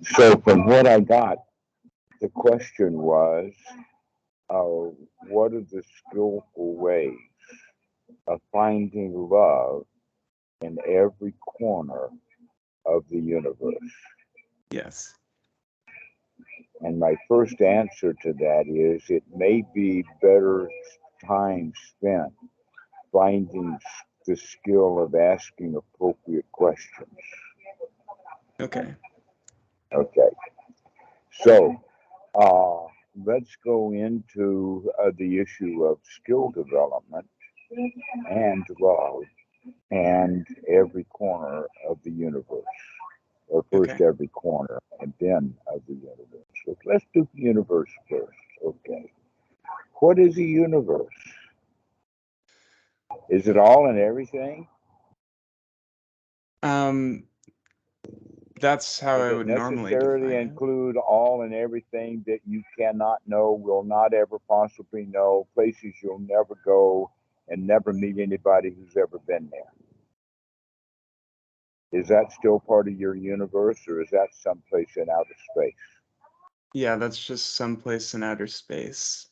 So from what I got, the question was, uh, what are the skillful ways of finding love in every corner of the universe? Yes. And my first answer to that is it may be better time spent finding the skill of asking appropriate questions. Okay. Okay, so uh, let's go into the issue of skill development and love and every corner of the universe. Or first Okay. every corner and then of the universe. So let's do the universe first. Okay. What is a universe? Is it all and everything? Um, that's how Does I it would normally necessarily define it. include all and everything that you cannot know, will not ever possibly know, places you'll never go, and never meet anybody who's ever been there? Is that still part of your universe, or is that someplace in outer space? Yeah, that's just someplace in outer space.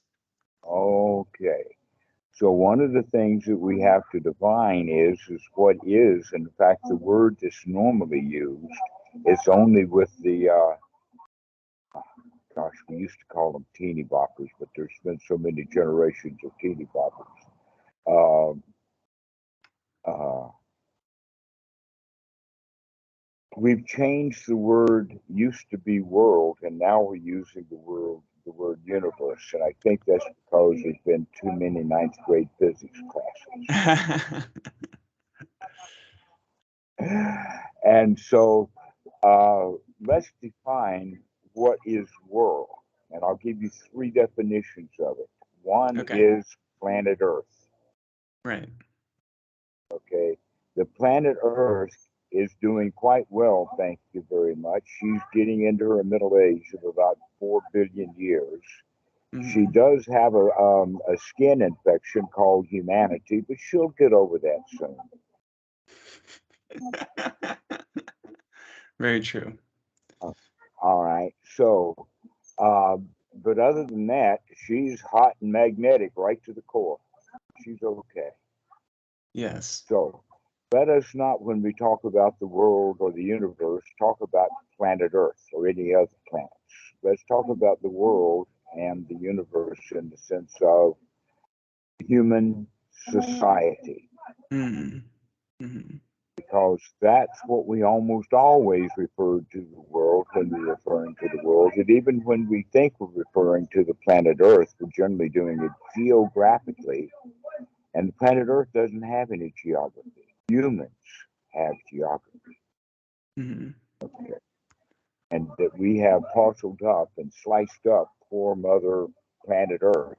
Okay. So one of the things that we have to define is what is, in fact, the word that's normally used. It's only with the gosh, we used to call them teeny boppers, but there's been so many generations of teeny boppers. Um, uh, we've changed the word used to be world, and now we're using the word universe, and I think that's because there's been too many ninth grade physics classes. And so let's define what is world. And I'll give you three definitions of it. One Okay. is planet Earth. Right. Okay. The planet Earth is doing quite well, thank you very much. She's getting into her middle age of about 4 billion years. She Mhm. does have a skin infection called humanity, but she'll get over that soon. Very true. All right. So, but other than that, she's hot and magnetic right to the core. She's okay. Yes. So, let us not, when we talk about the world or the universe, talk about planet Earth or any other planets. Let's talk about the world and the universe in the sense of human society, Mm. Mhm. because that's what we almost always refer to the world when we're referring to the world. And even when we think we're referring to the planet Earth, we're generally doing it geographically. And the planet Earth doesn't have any geography. Humans have geography. Mhm. Okay. And that we have parceled up and sliced up poor mother planet Earth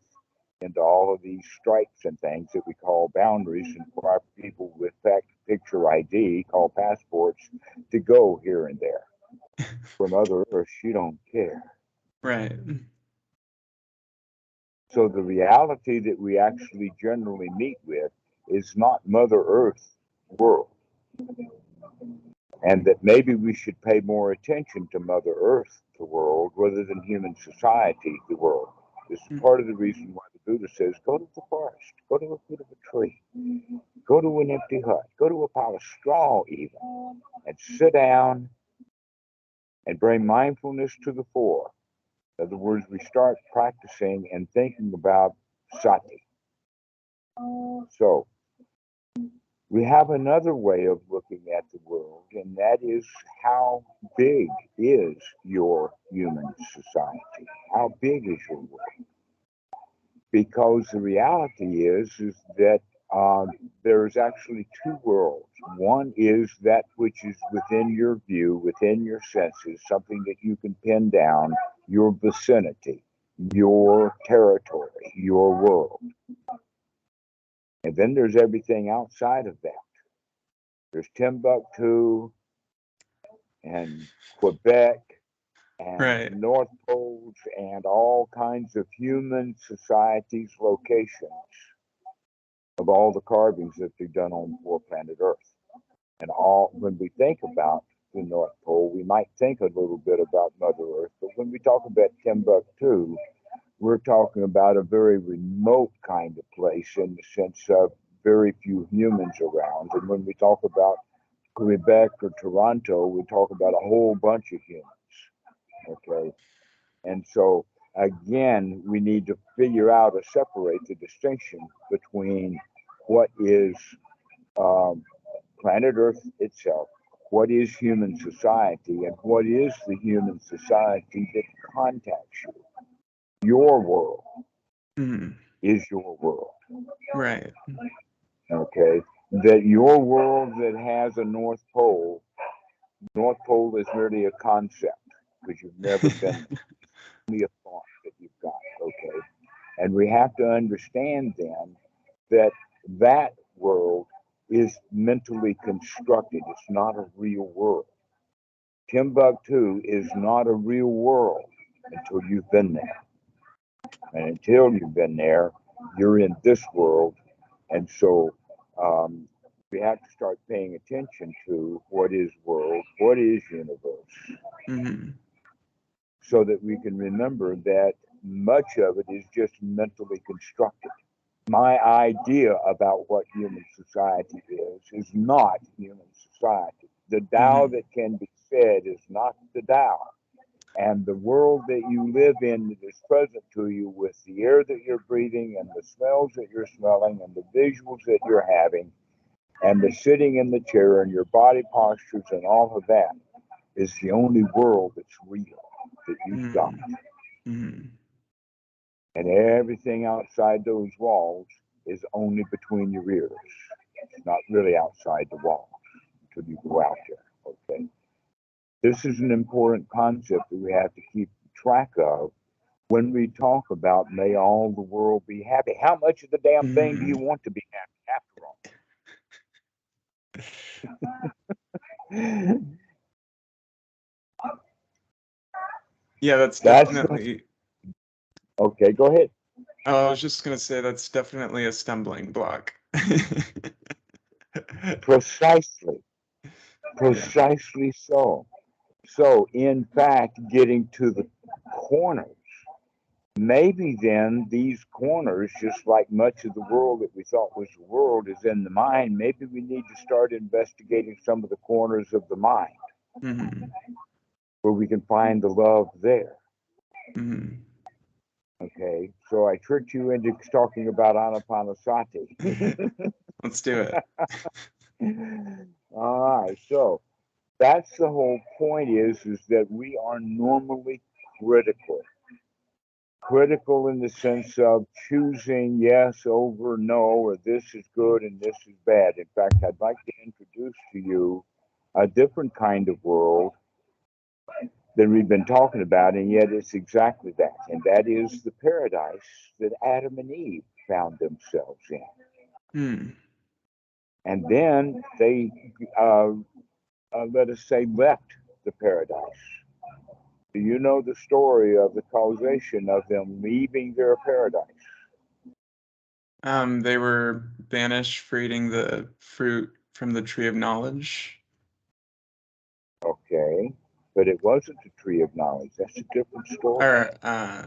into all of these stripes and things that we call boundaries, and for people with picture ID called passports to go here and there. For Mother Earth, she don't care. Right. So the reality that we actually generally meet with is not Mother Earth world. And that maybe we should pay more attention to Mother Earth, the world, rather than human society, the world. This is Mm. part of the reason why the Buddha says, go to the forest, go to the foot of a tree, go to an empty hut, go to a pile of straw even, and sit down and bring mindfulness to the fore. In other words, we start practicing and thinking about sati. So we have another way of looking at the world, and that is how big is your human society? How big is your world? Because the reality is that there's actually two worlds. One is that which is within your view, within your senses, something that you can pin down, your vicinity, your territory, your world. And then there's everything outside of that. There's Timbuktu and Quebec and Right. North Poles and all kinds of human societies, locations of all the carvings that they've done on poor planet Earth. And when we think about the North Pole, we might think a little bit about Mother Earth, but when we talk about Timbuktu, we're talking about a very remote kind of place in the sense of very few humans around. And when we talk about Quebec or Toronto, we talk about a whole bunch of humans. Okay. And so, again, we need to figure out or separate the distinction between what is um, planet Earth itself, what is human society, and what is the human society that contacts you. Your world is your world. Right. Okay. That your world that has a North Pole is merely a concept because you've never been there. Only a thought that you've got. Okay. And we have to understand then that that world is mentally constructed. It's not a real world. Timbuktu is not a real world until you've been there. And until you've been there, you're in this world. And so um, we have to start paying attention to what is world, what is universe, so that we can remember that much of it is just mentally constructed. My idea about what human society is not human society. The Tao that can be said is not the Tao. And the world that you live in that is present to you with the air that you're breathing and the smells that you're smelling and the visuals that you're having and the sitting in the chair and your body postures and all of that is the only world that's real that you've got. And everything outside those walls is only between your ears. It's not really outside the walls until you go out there. Okay. This is an important concept that we have to keep track of when we talk about may all the world be happy. How much of the damn thing do you want to be happy after all? Yeah, that's definitely. Okay, go ahead. Oh, I was just gonna say that's definitely a stumbling block. Precisely. Precisely so. So, in fact, getting to the corners, maybe then these corners, just like much of the world that we thought was the world is in the mind, maybe we need to start investigating some of the corners of the mind where we can find the love there. Okay, so I tricked you into talking about Anapanasati. Let's do it. All right, so that's the whole point is that we are normally critical. Critical in the sense of choosing yes over no, or this is good and this is bad. In fact, I'd like to introduce to you a different kind of world than we've been talking about, and yet it's exactly that. And that is the paradise that Adam and Eve found themselves in. And then they, let us say, left the paradise. Do you know the story of the causation of them leaving their paradise? They were banished for eating the fruit from the tree of knowledge. Okay, but it wasn't the tree of knowledge. That's a different story. Or, oh,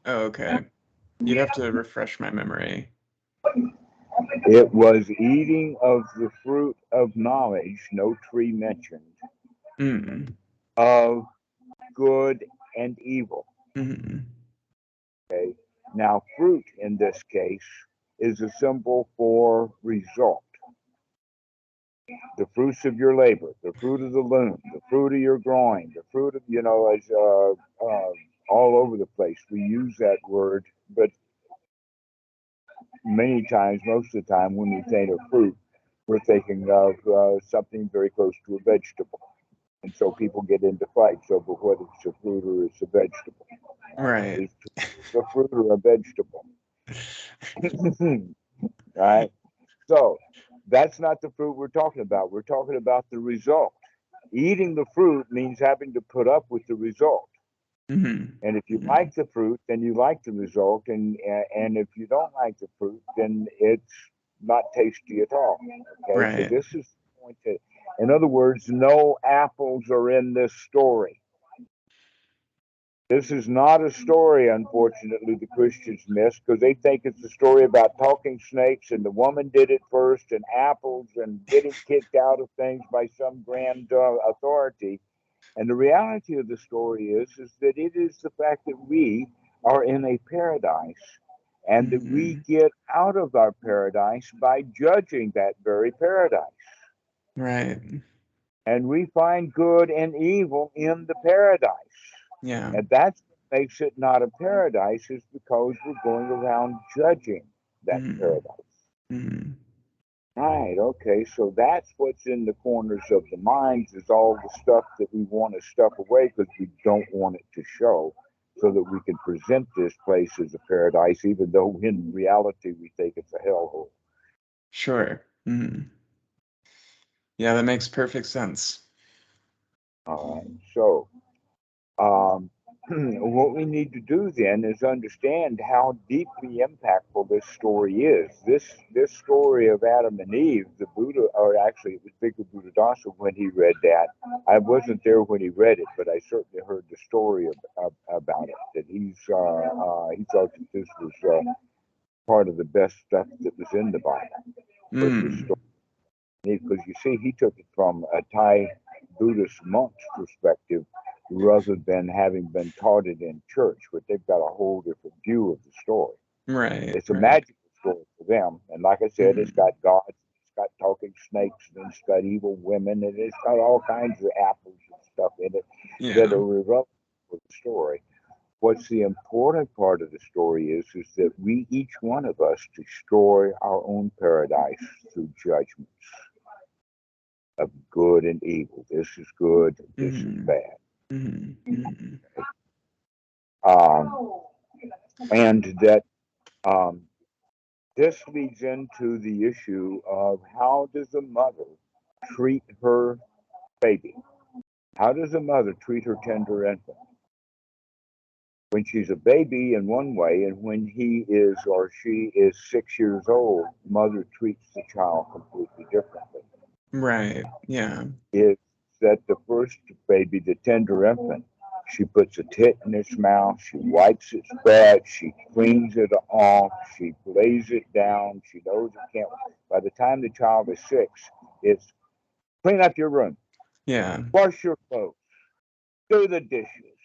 okay. You'd have to refresh my memory. It was eating of the fruit of knowledge, no tree mentioned, of good and evil. Okay. Now, fruit in this case is a symbol for result. The fruits of your labor, the fruit of the loom, the fruit of your groin, the fruit of, as all over the place. We use that word, but many times, most of the time, when we think of fruit, we're thinking of something very close to a vegetable. And so people get into fights over whether it's a fruit or it's a vegetable. Right. It's a fruit or a vegetable. Right? So that's not the fruit we're talking about. We're talking about the result. Eating the fruit means having to put up with the result. And if you like the fruit, then you like the result. And if you don't like the fruit, then it's not tasty at all. Okay, so Right. this is the point that, in other words, no apples are in this story. This is not a story, unfortunately, the Christians miss, because they think it's a story about talking snakes and the woman did it first and apples and getting kicked out of things by some grand authority. And the reality of the story is that it is the fact that we are in a paradise and that we Mm-hmm. get out of our paradise by judging that very paradise. Right. And we find good and evil in the paradise. Yeah. And that's what makes it not a paradise, is because we're going around judging that Mm-hmm. paradise. Mm-hmm. Right, okay, so that's what's in the corners of the minds, is all the stuff that we want to stuff away because we don't want it to show, so that we can present this place as a paradise, even though in reality we think it's a hellhole. Sure. Mm-hmm. Yeah, that makes perfect sense. All right, so Um, what we need to do then is understand how deeply impactful this story is. This story of Adam and Eve, the Buddha, or actually it was Bhikkhu Buddhadasa when he read that. I wasn't there when he read it, but I certainly heard the story about it. That he thought that this was part of the best stuff that was in the Bible. Was the Mm. story, because you see, he took it from a Thai Buddhist monk's perspective rather than having been taught it in church, but they've got a whole different view of the story. Right. It's a Right. magical story for them. And like I said, it's Mm-hmm. got gods, it's got talking snakes, and it's got evil women, and it's got all kinds of apples and stuff in it that Yeah. are irrelevant for the story. What's the important part of the story is that we, each one of us, destroy our own paradise through judgments of good and evil. This is good, this is Mm-hmm. bad. Mm-hmm. Mm-hmm. Um, and that um, this leads into the issue of how does a mother treat her baby? How does a mother treat her tender infant? When she's a baby in one way, and when he is or she is 6 years old, mother treats the child completely differently. Right. Yeah. Is that the first baby, the tender infant, she puts a tit in its mouth, she wipes its butt, she cleans it off, she lays it down, she knows it can't. By the time the child is 6, it's clean up your room, Yeah. wash your clothes, do the dishes,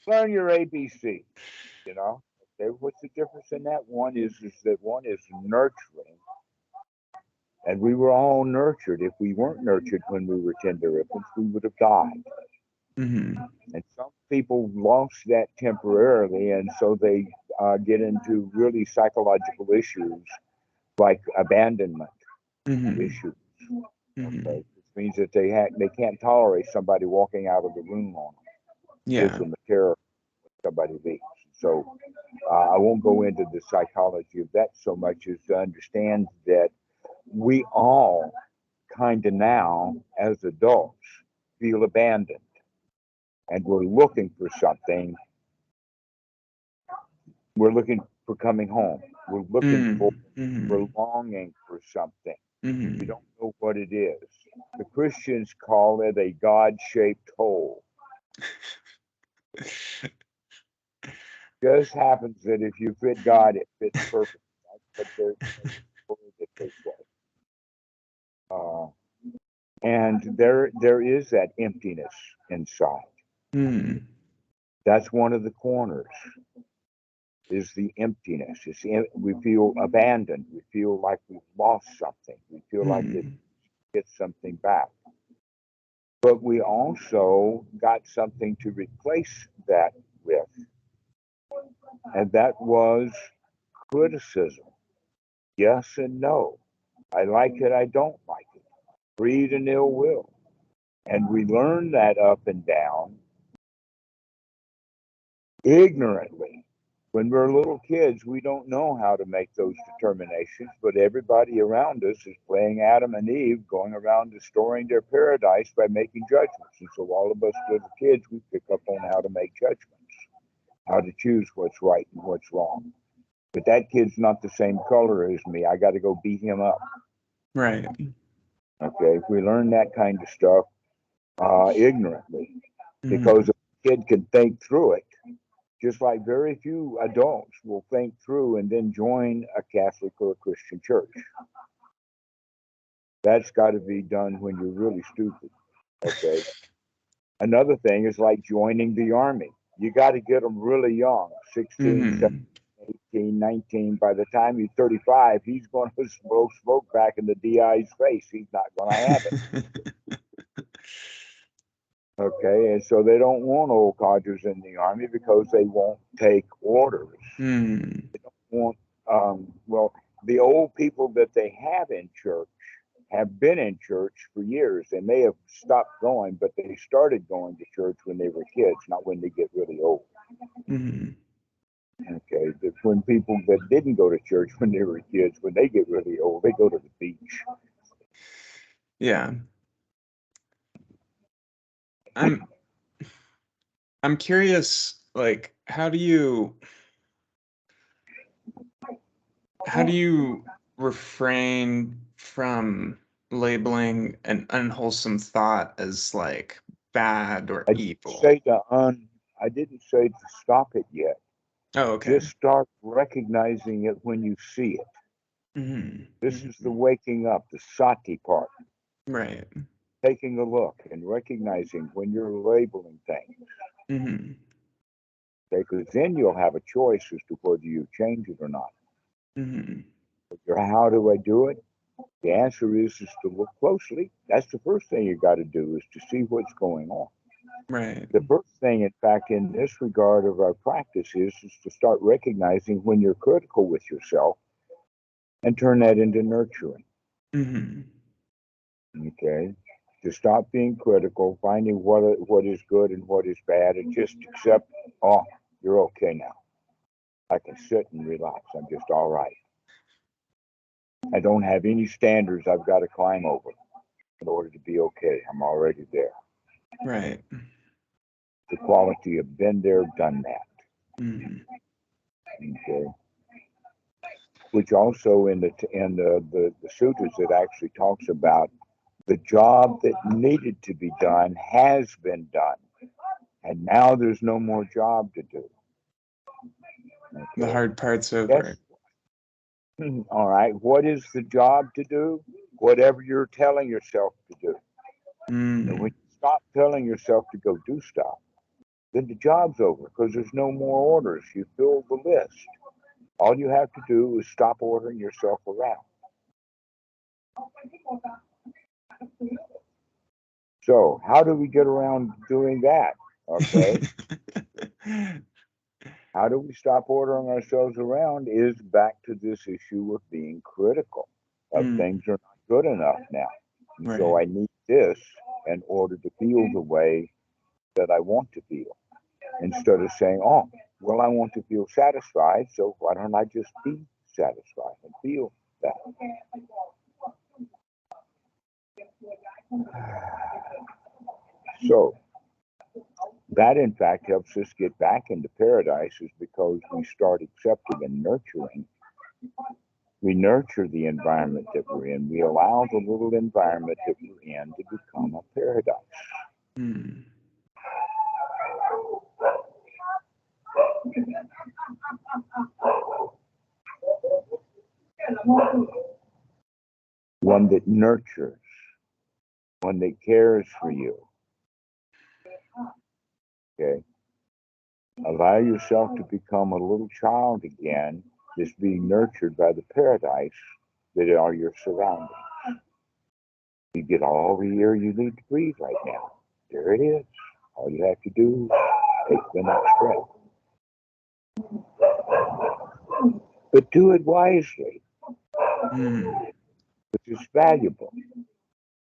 learn your ABC. You know, okay, what's the difference in that? One is that one is nurturing, and we were all nurtured. If we weren't nurtured when we were tender infants, we would have died. Mm-hmm. And some people lost that temporarily, and so they get into really psychological issues like abandonment Mm-hmm. issues. Mm-hmm. Okay, which means that they can't tolerate somebody walking out of the room on them. Gives Yeah. them a terror when somebody leaves. So I won't go into the psychology of that so much as to understand that we all kind of now, as adults, feel abandoned, and we're looking for something. We're looking for coming home. We're looking for, we're Mm-hmm. longing for something. We Mm-hmm. don't know what it is. The Christians call it a God shaped hole. Just happens that if you fit God, it fits perfectly. That's what they say. Uh, and there is that emptiness inside. Mm. That's one of the corners, is the emptiness. We feel abandoned. We feel like we've lost something. We feel like it Mm. gets something back. But we also got something to replace that with, and that was criticism. Yes and no. I like it, I don't like it. Greed and ill will. And we learn that up and down ignorantly. When we're little kids, we don't know how to make those determinations, but everybody around us is playing Adam and Eve, going around destroying their paradise by making judgments. And so all of us little kids, we pick up on how to make judgments, how to choose what's right and what's wrong. but that kid's not the same color as me. I got to go beat him up. Right. Okay, if we learn that kind of stuff ignorantly, because Mhm. a kid can think through it, just like very few adults will think through and then join a Catholic or a Christian church. That's got to be done when you're really stupid. Okay. Another thing is like joining the army. You got to get them really young, 16, Mhm. 18, 19. By the time he's 35, he's going to blow smoke back in the DI's face. He's not going to have it. Okay. And so they don't want old codgers in the army because they won't take orders. Mm. They don't want, well, the old people that they have in church have been in church for years. They may have stopped going, but they started going to church when they were kids, not when they get really old. Mhm. Okay, that when people that didn't go to church when they were kids, when they get really old, they go to the beach. Yeah. I'm I'm curious, like, how do you refrain from labeling an unwholesome thought as like bad or I didn't evil? say I didn't say to stop it yet. Oh, okay. Just start recognizing it when you see it. Mhm. This is the Mhm. waking up, the sati part. Right. Taking a look and recognizing when you're labeling things. Mhm. Okay, because then you'll have a choice as to whether you change it or not. Mhm. How do I do it? The answer is to look closely. That's the first thing you got to do is to see what's going on. Right. The first thing, in fact, in this regard of our practice is to start recognizing when you're critical with yourself and turn that into nurturing. Mhm. Okay, to stop being critical, finding what is good and what is bad, and just accept. Oh, you're okay now. I can sit and relax. I'm just all right. I don't have any standards I've got to climb over in order to be okay. I'm already there. Right. The quality of been there, done that. Mhm. Okay. Which also in the sutras it actually talks about the job that needed to be done has been done, and now there's no more job to do. The Okay. hard part's over. Yes. All right. What is the job to do? Whatever you're telling yourself to do. And when Mhm. you stop telling yourself to go do stuff, then the job's over because there's no more orders. You fill the list. All you have to do is stop ordering yourself around. So, how do we get around doing that? Okay. How do we stop ordering ourselves around is back to this issue of being critical of Mm. things are not good enough now. And so Right. I need this in order to feel the way that I want to feel. Instead of saying, oh, well, I want to feel satisfied, so why don't I just be satisfied and feel that? So that in fact helps us get back into paradise is because we start accepting and nurturing. We nurture the environment that we're in. We allow the little environment that we're in to become a paradise. Mm. One that nurtures, one that cares for you. Okay. Allow yourself to become a little child again, just being nurtured by the paradise that are your surroundings. You get all the air you need to breathe right now. There it is. All you have to do is take the next breath. But do it wisely, Mm. which is valuable.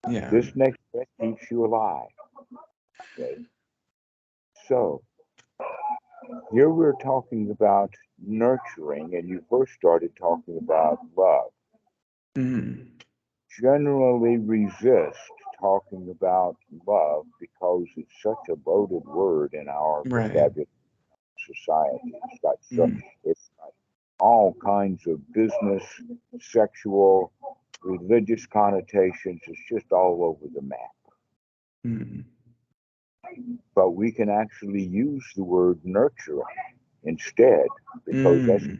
Yeah. This next breath keeps you alive. Okay. So here we're talking about nurturing, and you first started talking about love. Mm. Generally resist talking about love because it's such a loaded word in our Right. vocabulary society. It's got so Mm. it's got all kinds of business, sexual, religious connotations. It's just all over the map. Mm. But we can actually use the word nurturing instead because that's Mm.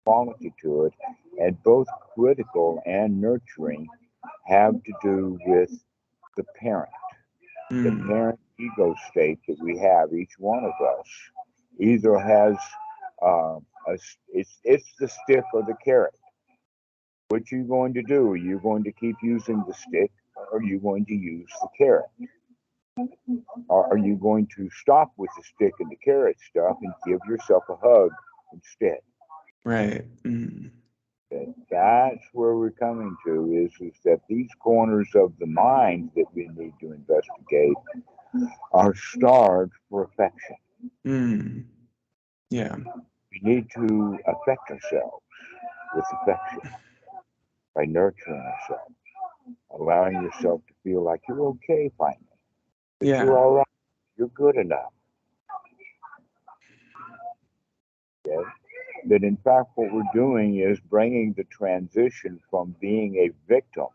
quality to it. And both critical and nurturing have to do with the parent. The Mm. parent ego state that we have, each one of us, either has it's the stick or the carrot. What are you going to do? Are you going to keep using the stick, or are you going to use the carrot? Or are you going to stop with the stick and the carrot stuff and give yourself a hug instead? Right. Mm. That's where we're coming to is that these corners of the mind that we need to investigate are starved for affection. Mm. Yeah. We need to affect ourselves with affection by nurturing ourselves, allowing yourself to feel like you're okay finally, that Yeah. you're all right, you're good enough. Okay? That in fact, what we're doing is bringing the transition from being a victim,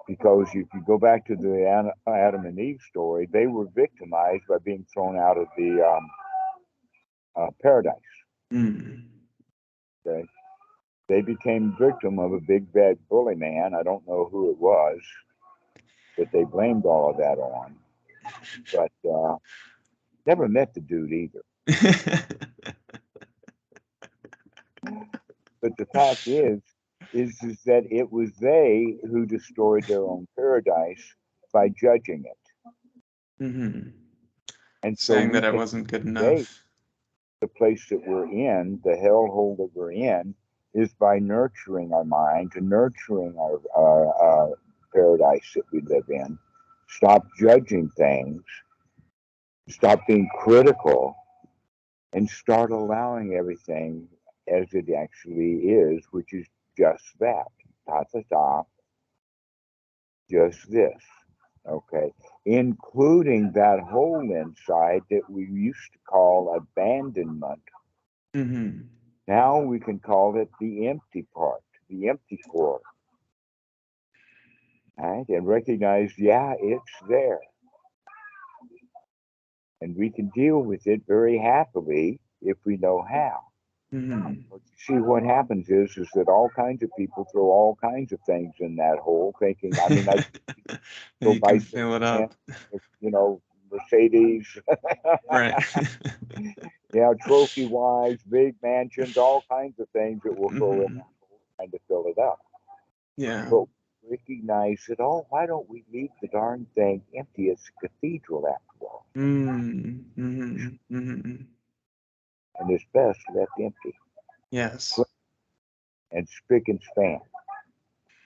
because if you go back to the Adam and Eve story, they were victimized by being thrown out of the paradise. Mm. Okay? They became victim of a big bad bully man. I don't know who it was that they blamed all of that on, but never met the dude either. But the fact is that it was they who destroyed their own paradise by judging it. Mm-hmm. And so Saying we that I can wasn't good create enough. the place that we're in, the hellhole that we're in, is by nurturing our mind, and nurturing our paradise that we live in. Stop judging things, stop being critical, and start allowing everything as it actually is, which is just that. Ta ta ta, just this. Okay. Including that whole inside that we used to call abandonment. Mm-hmm. Now we can call it the empty part, the empty core. Right? And recognize, yeah, it's there. And we can deal with it very happily if we know how. Mm-hmm. But you see, what happens is that all kinds of people throw all kinds of things in that hole, thinking, I mean, I go You buy can fill it secondhand, up. Mercedes, Right. yeah, trophy wives, big mansions, all kinds of things that will throw in Mm-hmm. that hole trying to fill it up. Yeah. But recognize that, oh, why don't we leave the darn thing empty? It's a cathedral after all. Mm-hmm. Mm-hmm. And it's best left empty Yes. and spick and span.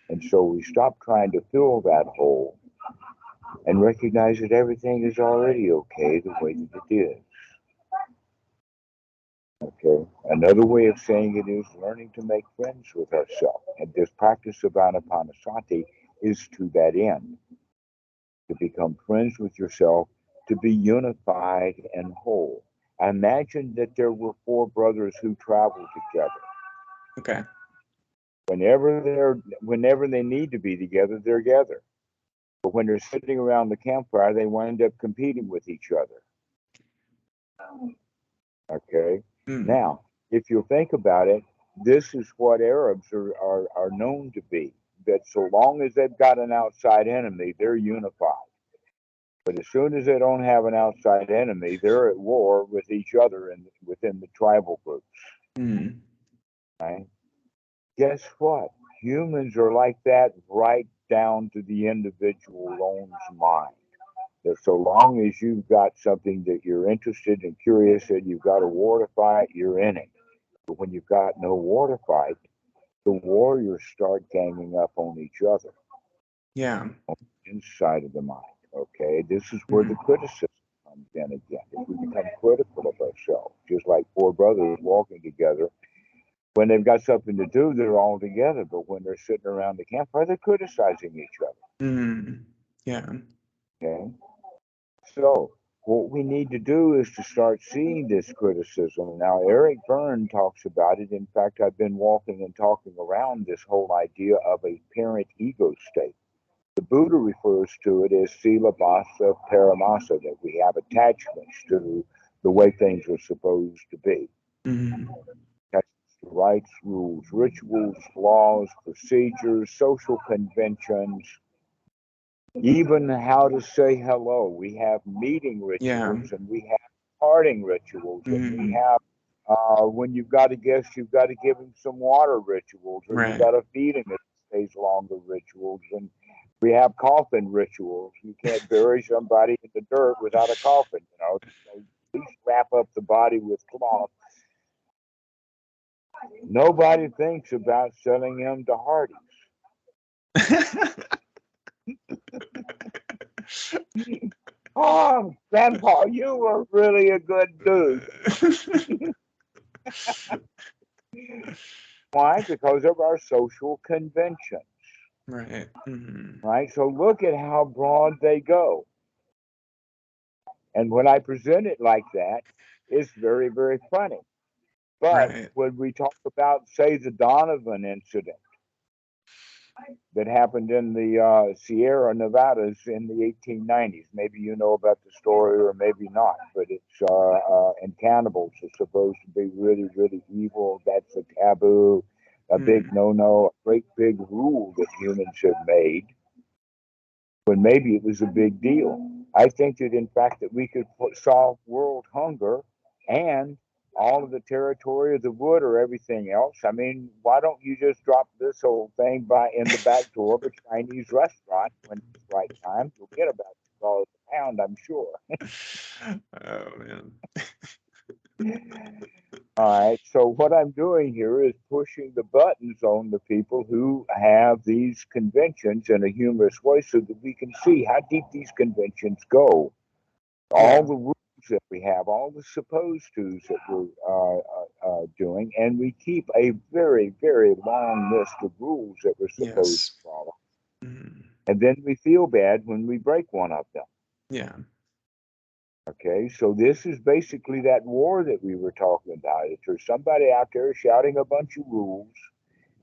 And so we stop trying to fill that hole and recognize that everything is already okay the way that it is. Okay. Another way of saying it is learning to make friends with ourselves. And this practice of anapanasati is to that end, to become friends with yourself, to be unified and whole. Imagine that there were four brothers who traveled together. Okay. Whenever they need to be together, they're together. But when they're sitting around the campfire, they wind up competing with each other. Okay. Mm. Now, if you'll think about it, this is what Arabs are known to be. That so long as they've got an outside enemy, they're unified. But as soon as they don't have an outside enemy, they're at war with each other and within the tribal groups. Mm. Right? Guess what? Humans are like that right down to the individual own's mind. That so long as you've got something that you're interested and curious in, you've got a war to fight, you're in it. But when you've got no war to fight, the warriors start ganging up on each other Yeah. on the inside of the mind. Okay, this is where the Mm. criticism comes in again. If we become critical of ourselves, just like four brothers walking together, when they've got something to do, they're all together. But when they're sitting around the campfire, they're criticizing each other. Mm. Yeah. Okay, so What we need to do is to start seeing this criticism. Now, Eric Berne talks about it. In fact, I've been walking and talking around this whole idea of a parent ego state. The Buddha refers to it as sila bhasa paramasa, that we have attachments to the way things are supposed to be. Mm-hmm. Attachments to rights, rules, rituals, laws, procedures, social conventions, even how to say hello. We have meeting Yeah. rituals and we have parting rituals and we Mm-hmm. have when you've got a guest, you've got to give him some water rituals, or you've Right. got to feed him if he stays longer rituals. And we have coffin rituals. You can't bury somebody in the dirt without a coffin, you know. So at least wrap up the body with cloth. Nobody thinks about selling him to Hardee's. Oh, Grandpa, you were really a good dude. Why? Because of our social conventions, Right. Mm-hmm. right? So look at how broad they go. And when I present it like that, it's very, very funny. But Right. when we talk about, say, the Donovan incident that happened in the Sierra Nevadas in the 1890s, maybe you know about the story or maybe not, but it's and cannibals are supposed to be really, really evil. That's a taboo, a big Mm. no-no, a great big rule that humans have made, when maybe it was a big deal. I think that in fact that we could solve world hunger and all of the territory of the wood or everything else. I mean, why don't you just drop this whole thing by in the back door of a Chinese restaurant when it's the right time? You'll get about $2 a pound, I'm sure. Oh man. All right. So what I'm doing here is pushing the buttons on the people who have these conventions in a humorous way so that we can see how deep these conventions go. All Yeah. the rules that we have, all the supposed tos that we're doing, and we keep a very, very long list of rules that we're supposed to Yes. follow. Mm. And then we feel bad when we break one of them. Yeah. Okay, so this is basically that war that we were talking about. If there's somebody out there shouting a bunch of rules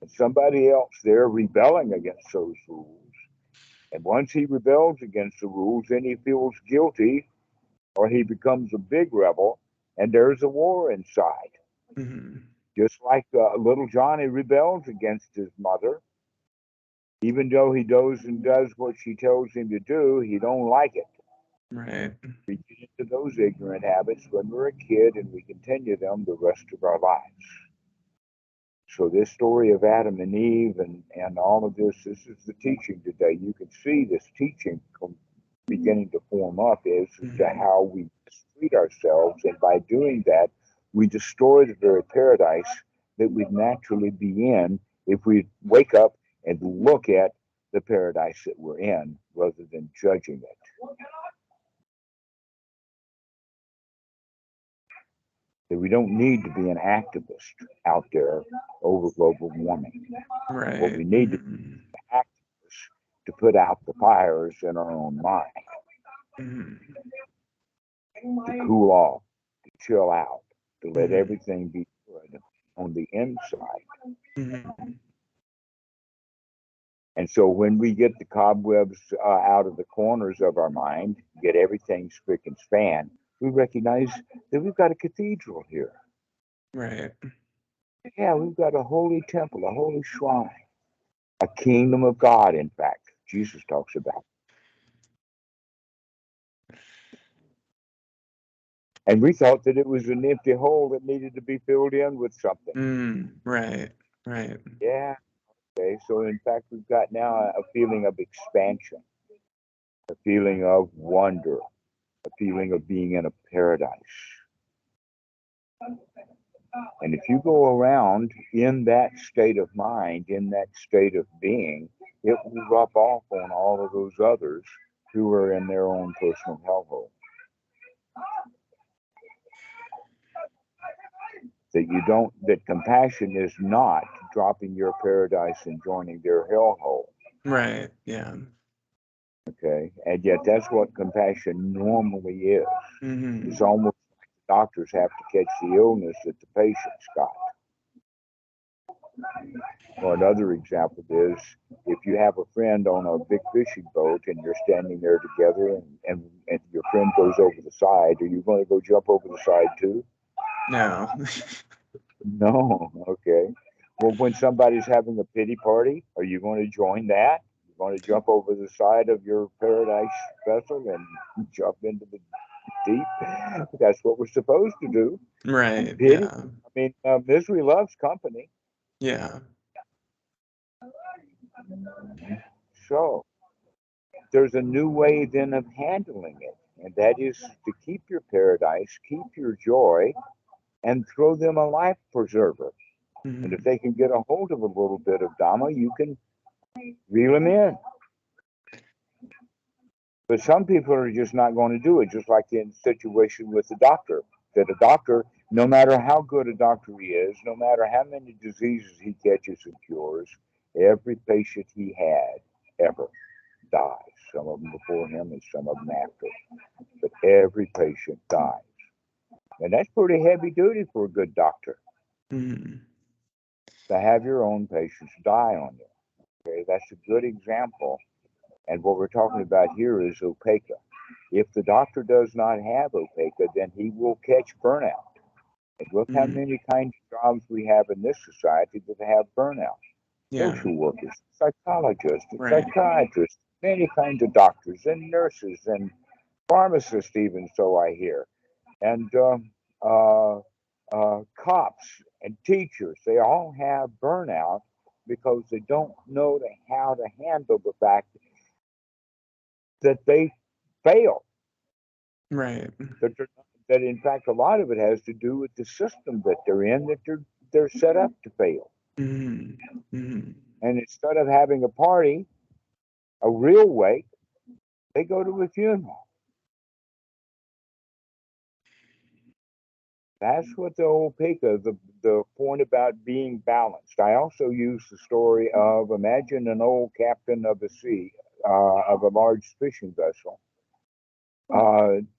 and somebody else there rebelling against those rules, and once he rebels against the rules, then he feels guilty or he becomes a big rebel, and there's a war inside. Mm-hmm. Just like little Johnny rebels against his mother, even though he goes and does what she tells him to do, he don't like it. Right. We get into those ignorant habits when we're a kid, and we continue them the rest of our lives. So this story of Adam and Eve and all of this is the teaching today. You can see this teaching beginning to form up as to Mm-hmm. how we treat ourselves. And by doing that, we destroy the very paradise that we'd naturally be in if we wake up and look at the paradise that we're in rather than judging it. That we don't need to be an activist out there over global warming. What Right. we need to be Mm-hmm. an activist to put out the fires in our own mind, Mm-hmm. to cool off, to chill out, to let Mm-hmm. everything be good on the inside. Mm-hmm. And so when we get the cobwebs out of the corners of our mind, get everything spick and span, we recognize that we've got a cathedral here. Right. Yeah, we've got a holy temple, a holy shrine, a kingdom of God, in fact, Jesus talks about. And we thought that it was an empty hole that needed to be filled in with something. Mm. Right. Right. Yeah, okay. So, in fact, we've got now a feeling of expansion, a feeling of wonder, a feeling of being in a paradise. And if you go around in that state of mind, in that state of being, it will rub off on all of those others who are in their own personal hellhole. That you don't, that compassion is not dropping your paradise and joining their hellhole. Right. Yeah. Okay, and yet that's what compassion normally is. Mm-hmm. It's almost like the doctors have to catch the illness that the patient's got. Or another example is if you have a friend on a big fishing boat and you're standing there together and your friend goes over the side, are you going to go jump over the side too? No. No, okay. Well, when somebody's having a pity party, are you going to join that? You're going to jump over the side of your paradise vessel and jump into the deep? That's what we're supposed to do. Right. Pity, Yeah. misery loves company. Yeah. So there's a new way then of handling it, and that is to keep your paradise, keep your joy, and throw them a life preserver. And if Mm-hmm. they can get a hold of a little bit of Dhamma, you can reel them in. But some people are just not going to do it, just like in the situation with the doctor. That a doctor, no matter how good a doctor he is, no matter how many diseases he catches and cures, every patient he had ever dies. Some of them before him and some of them after. But every patient dies. And that's pretty heavy duty for a good doctor Mm-hmm. to have your own patients die on you. Okay, that's a good example. And what we're talking about here is upekkha. If the doctor does not have upekkha, then he will catch burnout. And look how Mm-hmm. many kinds of jobs we have in this society that have burnout. Yeah. Social workers, psychologists, Right. psychiatrists, many kinds of doctors and nurses and pharmacists, even so I hear, and cops and teachers. They all have burnout because they don't know how to handle the fact that they fail. Right. That, that in fact a lot of it has to do with the system that they're in. That they're set up to fail. Mm-hmm. Mm-hmm. And instead of having a party, a real wake, they go to a funeral. That's what the old Pika, the point about being balanced. I also use the story of imagine an old captain of the sea, of a large fishing vessel,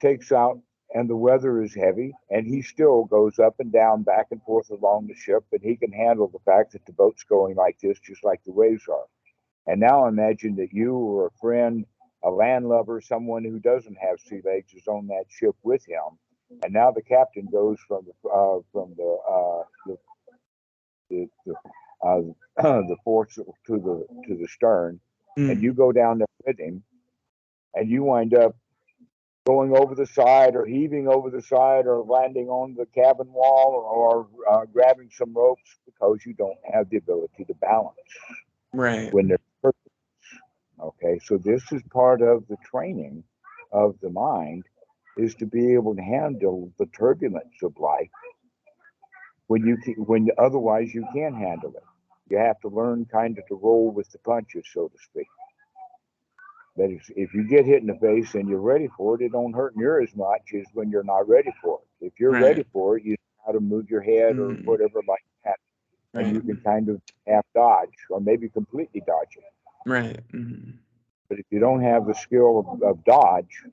takes out, and the weather is heavy, and he still goes up and down, back and forth along the ship, and he can handle the fact that the boat's going like this, just like the waves are. And now imagine that you or a friend, a landlubber, someone who doesn't have sea legs is on that ship with him. And now the captain goes from the the forecastle to the stern, and Mm. you go down there with him, and you wind up going over the side or heaving over the side or landing on the cabin wall or grabbing some ropes because you don't have the ability to balance Right. when they're perfect. Okay, so this is part of the training of the mind is to be able to handle the turbulence of life when otherwise you can't handle it. You have to learn kind of to roll with the punches, so to speak. That is, if you get hit in the face and you're ready for it, it don't hurt near as much as when you're not ready for it. If you're ready Right. for it, you know how to move your head or Mm. whatever like that, and Right. you can kind of half dodge or maybe completely dodge it. Right. Mm. But if you don't have the skill of dodge,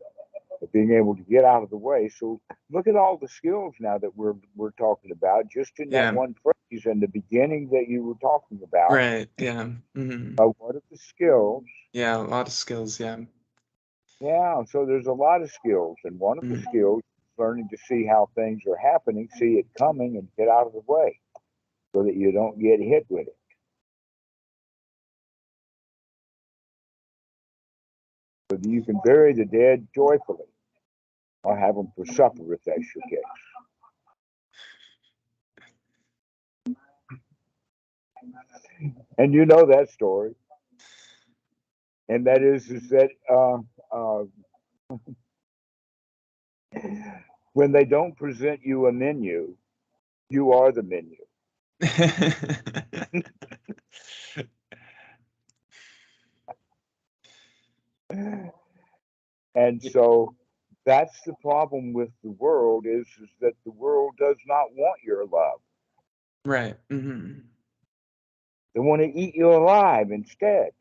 of being able to get out of the way, so look at all the skills now that we're talking about just in that Yeah. one phrase in the beginning that you were talking about. Right. Yeah. Mm. What are the skills? Yeah. A lot of skills. Yeah. Yeah, so there's a lot of skills, and one of the Mm. skills is learning to see how things are happening, see it coming, and get out of the way so that you don't get hit with it. So that you can bury the dead joyfully or have them for supper if that's your case. And you know that story, and that is that when they don't present you a menu, you are the menu. And Yeah. so that's the problem with the world is that the world does not want your love. Right. Mm. They want to eat you alive instead.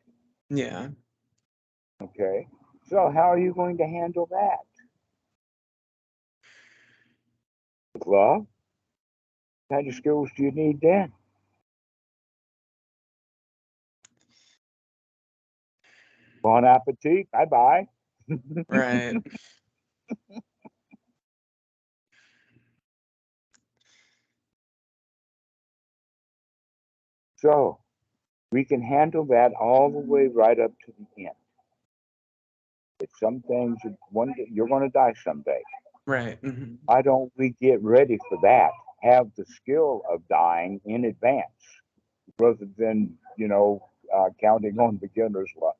Yeah. Okay. So how are you going to handle that? With love? What kind of skills do you need then? Bon appetit. Bye bye. Right. So we can handle that all the way right up to the end. It's some things that one day you're going to die someday. Right. Hmm. Why don't we get ready for that? Have the skill of dying in advance rather than, counting on beginner's luck.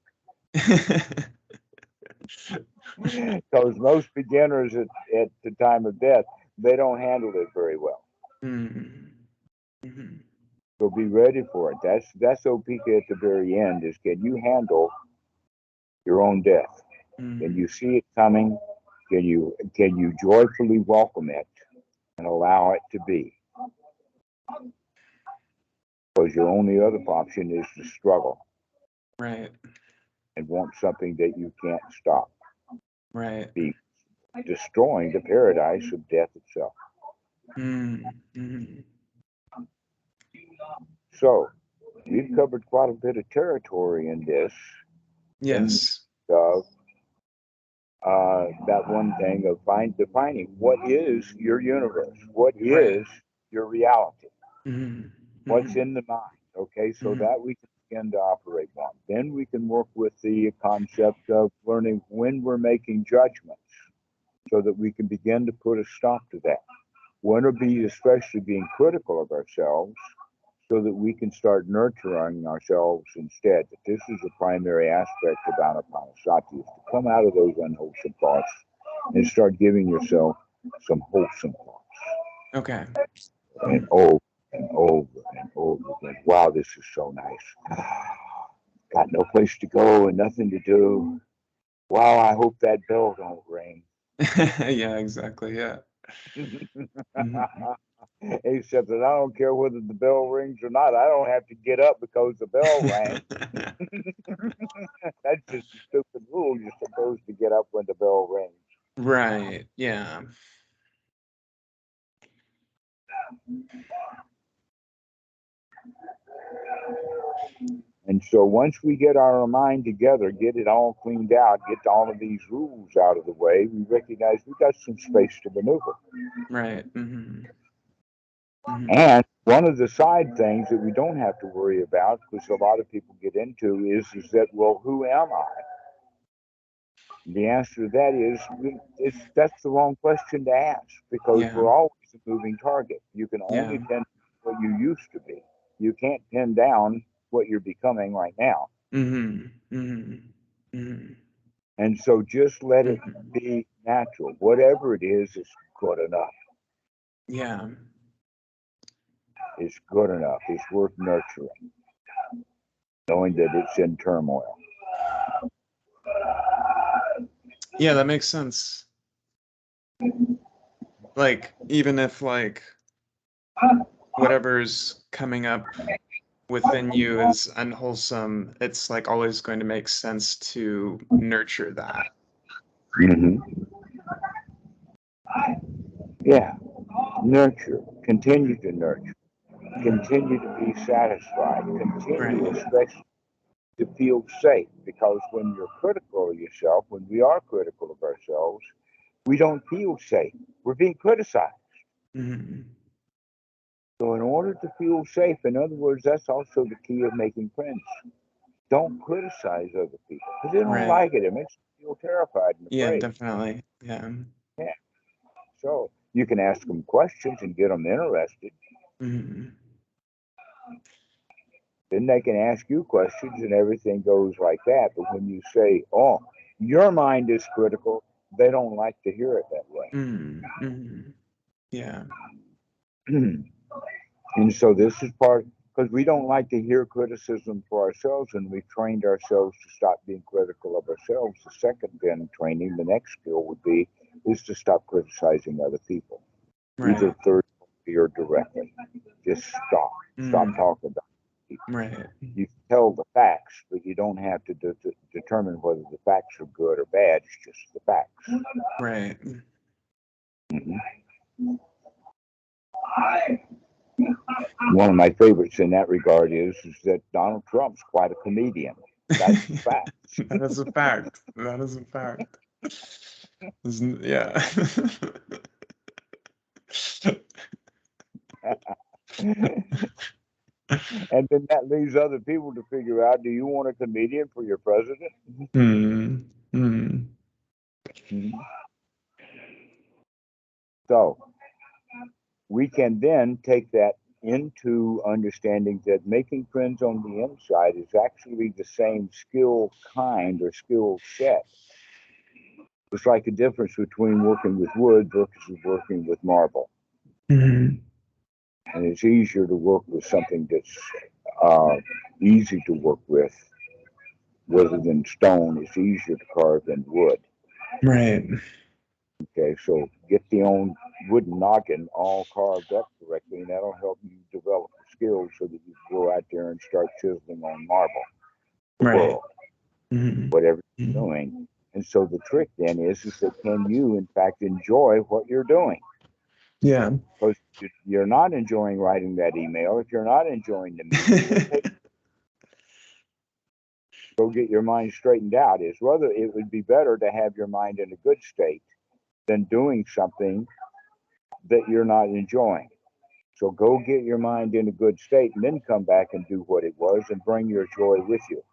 Because most beginners at the time of death, they don't handle it very well. Mm-hmm. Mm-hmm. So be ready for it. That's Opika at the very end is, can you handle your own death? Can Mm-hmm. you see it coming? Can you joyfully welcome it and allow it to be? Because your only other option is to struggle Right. and want something that you can't stop. Right. Be destroying the paradise of death itself. Mm-hmm. So we've covered quite a bit of territory in this, in Yes. of that one thing of defining what is your universe, what Right. is your reality, Mm-hmm. what's Mm-hmm. in the mind. Okay, so Mm-hmm. that we can begin to operate on. Then we can work with the concept of learning when we're making judgments so that we can begin to put a stop to that. When are we especially being critical of ourselves so that we can start nurturing ourselves instead. That this is a primary aspect of anapanasati, is to come out of those unwholesome thoughts and start giving yourself some wholesome thoughts. Okay. And over and over and over again. Wow, this is so nice. Got no place to go and nothing to do. Wow, I hope that bell don't ring. Yeah, exactly. Yeah. Mm-hmm. Except that I don't care whether the bell rings or not. I don't have to get up because the bell rang. That's just a stupid rule. You're supposed to get up when the bell rings. Right. Yeah. And so once we get our mind together, get it all cleaned out, get all of these rules out of the way, we recognize we got some space to maneuver. Right. Mm-hmm. Mm-hmm. And one of the side things that we don't have to worry about, because a lot of people get into, is that, well, who am I? The answer to that is that's the wrong question to ask because Yeah. we're always a moving target. You can only Yeah. pin what you used to be. You can't pin down what you're becoming right now. Mm-hmm. Mm-hmm. Mm-hmm. And so just let it Mm-hmm. be natural. Whatever it is good enough. Yeah. It's good enough. It's worth nurturing, knowing that it's in turmoil. Yeah, that makes sense. Like, even if like whatever's coming up within you is unwholesome, it's like always going to make sense to nurture that. Mm-hmm. Yeah. Nurture. Continue to nurture. Mm-hmm. Continue to be satisfied. Continue, Right. especially to feel safe because when you're critical of yourself, when we are critical of ourselves, we don't feel safe. We're being criticized. Mm-hmm. So, in order to feel safe, in other words, that's also the key of making friends. Don't criticize other people because they don't Right. like it. It makes them feel terrified and Yeah, afraid. definitely. Yeah. Yeah. So, you can ask them questions and get them interested. Mm-hmm. Then they can ask you questions and everything goes like that. But when you say, oh, your mind is critical, they don't like to hear it that way. Mm-hmm. Mm-hmm. Yeah. And so this is part, because we don't like to hear criticism for ourselves, and we've trained ourselves to stop being critical of ourselves. The second then training, the next skill would be, is to stop criticizing other people, either Right. third or directly. Just stop. Stop Mm. talking about it. Right. You tell the facts, but you don't have to determine whether the facts are good or bad. It's just the facts. Right. Mhm. One of my favorites in that regard is that Donald Trump's quite a comedian. That's the fact. That is a fact. That is a fact. Yeah. And then that leaves other people to figure out, do you want a comedian for your president? Hmm. Hmm. Mhm. So we can then take that into understanding that making friends on the inside is actually the same skill kind or skill set. It's like the difference between working with wood versus working with marble. Hmm. And it's easier to work with something that's uh, easy to work with rather than stone. It's easier to carve than wood. Right. Okay, so get the own wooden noggin all carved up correctly, and that'll help you develop the skills so that you can go out there and start chiseling on marble, the Right. world, Hmm. whatever you're Hmm. doing. And so the trick then is that can you, in fact, enjoy what you're doing? Yeah. Because you're not enjoying writing that email, if you're not enjoying the meeting, then go get your mind straightened out. Is whether it would be better to have your mind in a good state than doing something that you're not enjoying. So go get your mind in a good state and then come back and do what it was and bring your joy with you.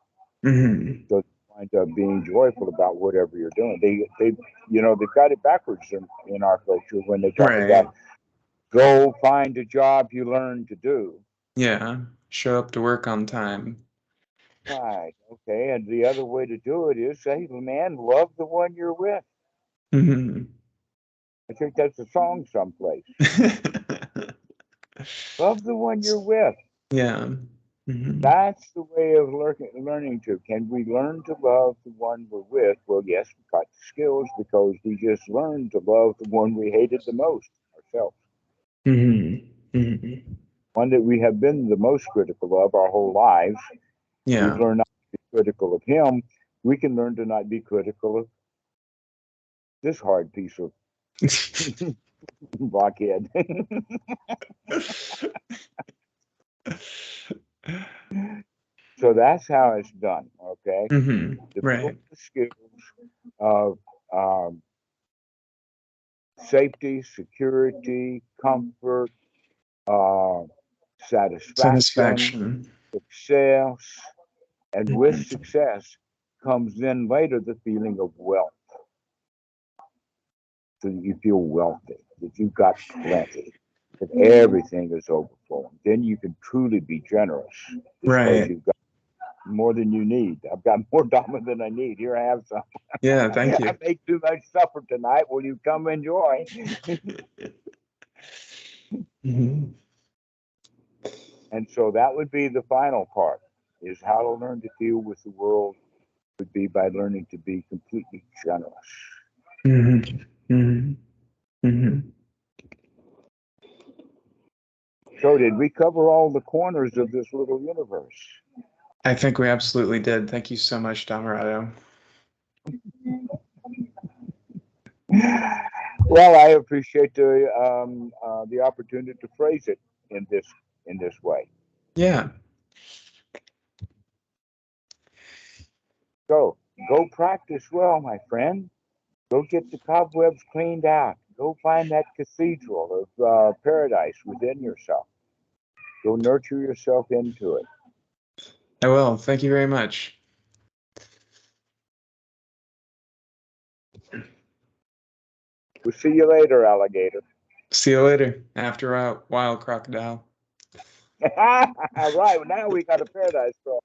Hmm. So you wind up being joyful about whatever you're doing. They've got it backwards in our culture when they talk Right. about go find a job you learn to do. Yeah. Show up to work on time. Right. Okay. And the other way to do it is say, man, love the one you're with. Hmm. I think that's a song someplace. Love the one you're with. Yeah. Hmm. That's the way of learning to. Can we learn to love the one we're with? Well, yes, we got the skills because we just learned to love the one we hated the most, ourselves. Hmm. Hmm. One that we have been the most critical of our whole lives. We've Yeah. learned not to be critical of him. We can learn to not be critical of this hard piece of blockhead. So that's how it's done. Okay, Hmm. develop Right. the skills of um, safety, security, comfort, uh, satisfaction, Satisfaction. success, and with Hmm. success comes then later the feeling of wealth. So that you feel wealthy, that you've got plenty, that everything is overflowing. Then you can truly be generous because Right. you've got more than you need. I've got more Dhamma than I need. Here, I have some. Yeah. Thank I you. made too much supper tonight. Will you come enjoy? Hmm. And so that would be the final part, is how to learn to deal with the world would be by learning to be completely generous. Hmm. Hmm. Hmm. So did we cover all the corners of this little universe? I think we absolutely did. Thank you so much, Dhammarato. Well, I appreciate the opportunity to phrase it in this way. Yeah. So go practice well, my friend. Go get the cobwebs cleaned out. Go find that cathedral of paradise within yourself. Go nurture yourself into it. I will. Thank you very much. We'll see you later, alligator. See you later. After a while, crocodile. Right, now we got a paradise cross.